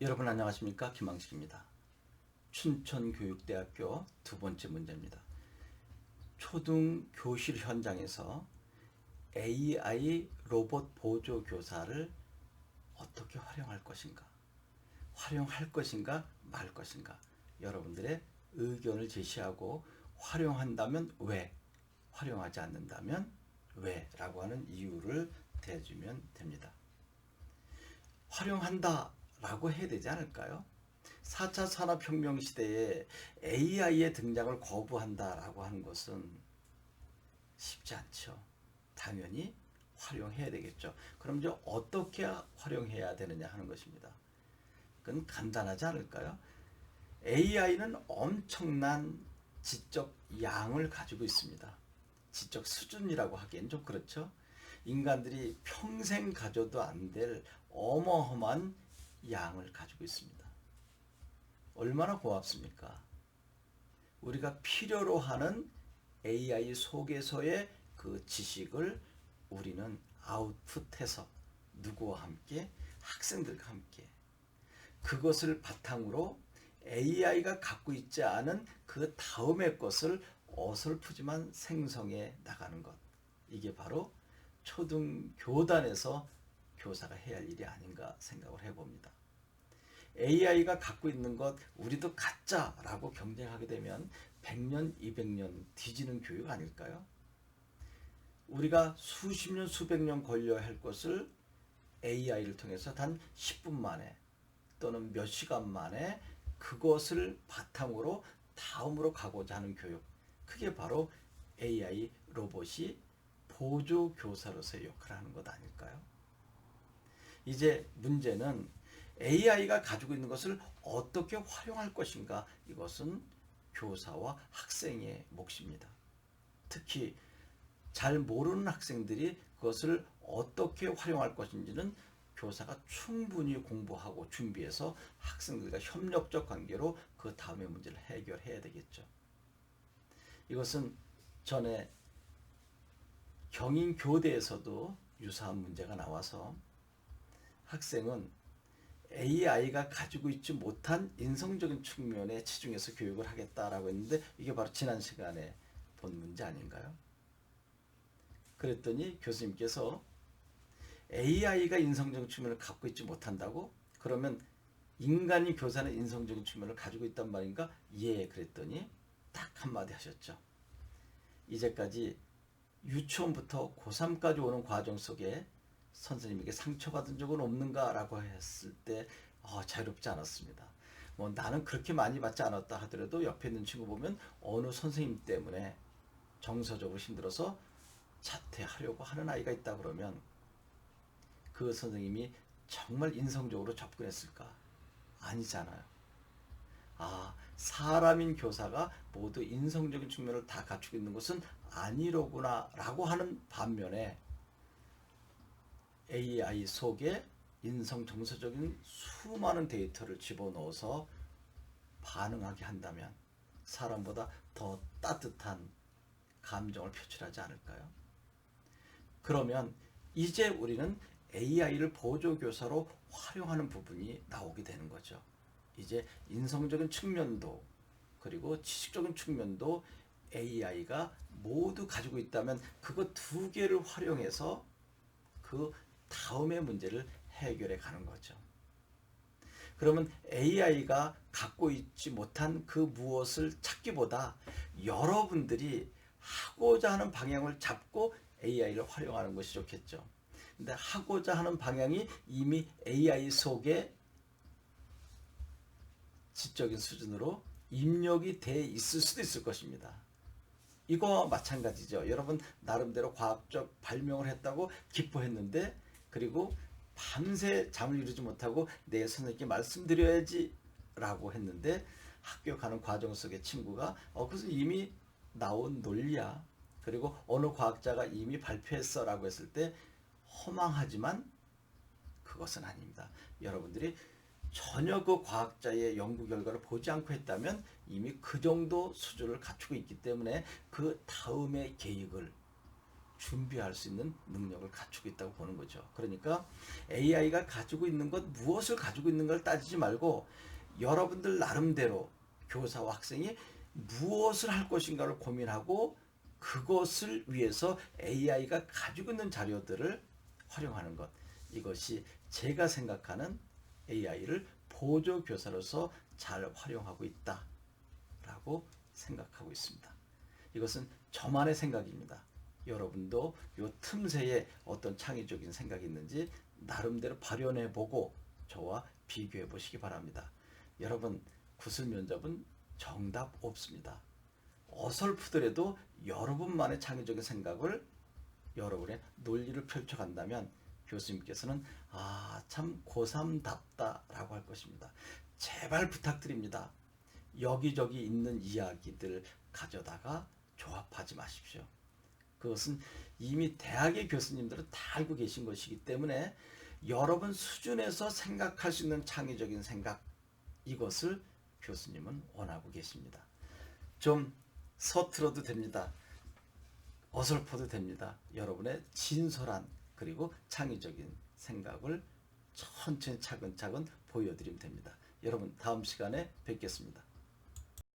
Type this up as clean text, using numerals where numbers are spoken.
여러분 안녕하십니까? 김항식입니다. 춘천교육대학교 두 번째 문제입니다. 초등 교실 현장에서 AI 로봇 보조 교사를 어떻게 활용할 것인가? 활용할 것인가 말 것인가? 여러분들의 의견을 제시하고 활용한다면 왜? 활용하지 않는다면 왜? 라고 하는 이유를 대주면 됩니다. 활용한다 라고 해야 되지 않을까요? 4차 산업혁명 시대에 AI의 등장을 거부한다라고 하는 것은 쉽지 않죠. 당연히 활용해야 되겠죠. 그럼 이제 어떻게 활용해야 되느냐 하는 것입니다. 그건 간단하지 않을까요? AI는 엄청난 지적 양을 가지고 있습니다. 지적 수준이라고 하기엔 좀 그렇죠. 인간들이 평생 가져도 안 될 어마어마한 양을 가지고 있습니다. 얼마나 고맙습니까? 우리가 필요로 하는 AI 속에서의 그 지식을 우리는 아웃풋해서 누구와 함께 학생들과 함께 그것을 바탕으로 AI가 갖고 있지 않은 그 다음의 것을 어설프지만 생성해 나가는 것. 이게 바로 초등교단에서 교사가 해야 할 일이 아닌가 생각을 해봅니다. AI가 갖고 있는 것 우리도 갖자라고 경쟁하게 되면 100년, 200년 뒤지는 교육 아닐까요? 우리가 수십 년, 수백 년 걸려야 할 것을 AI를 통해서 단 10분 만에 또는 몇 시간 만에 그것을 바탕으로 다음으로 가고자 하는 교육. 그게 바로 AI 로봇이 보조 교사로서의 역할을 하는 것 아닐까요? 이제 문제는 AI가 가지고 있는 것을 어떻게 활용할 것인가? 이것은 교사와 학생의 몫입니다. 특히 잘 모르는 학생들이 그것을 어떻게 활용할 것인지는 교사가 충분히 공부하고 준비해서 학생들과 협력적 관계로 그 다음의 문제를 해결해야 되겠죠. 이것은 전에 경인교대에서도 유사한 문제가 나와서 학생은 AI가 가지고 있지 못한 인성적인 측면에 치중해서 교육을 하겠다라고 했는데 이게 바로 지난 시간에 본 문제 아닌가요? 그랬더니 교수님께서 AI가 인성적인 측면을 갖고 있지 못한다고? 그러면 인간이 교사는 인성적인 측면을 가지고 있단 말인가? 예, 그랬더니 딱 한마디 하셨죠. 이제까지 유치원부터 고3까지 오는 과정 속에 선생님에게 상처받은 적은 없는가라고 했을 때 자유롭지 않았습니다. 뭐 나는 그렇게 많이 받지 않았다 하더라도 옆에 있는 친구 보면 어느 선생님 때문에 정서적으로 힘들어서 자퇴하려고 하는 아이가 있다 그러면 그 선생님이 정말 인성적으로 접근했을까? 아니잖아요. 사람인 교사가 모두 인성적인 측면을 다 갖추고 있는 것은 아니로구나 라고 하는 반면에 AI 속에 인성 정서적인 수많은 데이터를 집어넣어서 반응하게 한다면 사람보다 더 따뜻한 감정을 표출하지 않을까요? 그러면 이제 우리는 AI를 보조교사로 활용하는 부분이 나오게 되는 거죠. 이제 인성적인 측면도 그리고 지식적인 측면도 AI가 모두 가지고 있다면 그거 두 개를 활용해서 그 다음의 문제를 해결해 가는 거죠. 그러면 AI가 갖고 있지 못한 그 무엇을 찾기보다 여러분들이 하고자 하는 방향을 잡고 AI를 활용하는 것이 좋겠죠. 근데 하고자 하는 방향이 이미 AI 속에 지적인 수준으로 입력이 돼 있을 수도 있을 것입니다. 이거와 마찬가지죠. 여러분 나름대로 과학적 발명을 했다고 기뻐했는데 그리고 밤새 잠을 이루지 못하고 내 선생님께 말씀드려야지 라고 했는데 학교 가는 과정 속에 친구가 그것은 이미 나온 논리야. 그리고 어느 과학자가 이미 발표했어 라고 했을 때 허망하지만 그것은 아닙니다. 여러분들이 전혀 그 과학자의 연구 결과를 보지 않고 했다면 이미 그 정도 수준을 갖추고 있기 때문에 그 다음의 계획을 준비할 수 있는 능력을 갖추고 있다고 보는 거죠. 그러니까 AI가 가지고 있는 것, 무엇을 가지고 있는 걸 따지지 말고 여러분들 나름대로 교사와 학생이 무엇을 할 것인가를 고민하고 그것을 위해서 AI가 가지고 있는 자료들을 활용하는 것. 이것이 제가 생각하는 AI를 보조교사로서 잘 활용하고 있다라고 생각하고 있습니다. 이것은 저만의 생각입니다. 여러분도 이 틈새에 어떤 창의적인 생각이 있는지 나름대로 발현해보고 저와 비교해 보시기 바랍니다. 여러분, 구슬면접은 정답 없습니다. 어설프더라도 여러분만의 창의적인 생각을 여러분의 논리를 펼쳐간다면 교수님께서는 참 고3답다 라고 할 것입니다. 제발 부탁드립니다. 여기저기 있는 이야기들 가져다가 조합하지 마십시오. 그것은 이미 대학의 교수님들은 다 알고 계신 것이기 때문에 여러분 수준에서 생각할 수 있는 창의적인 생각, 이것을 교수님은 원하고 계십니다. 좀 서툴어도 됩니다. 어설퍼도 됩니다. 여러분의 진솔한 그리고 창의적인 생각을 천천히 차근차근 보여드리면 됩니다. 여러분, 다음 시간에 뵙겠습니다.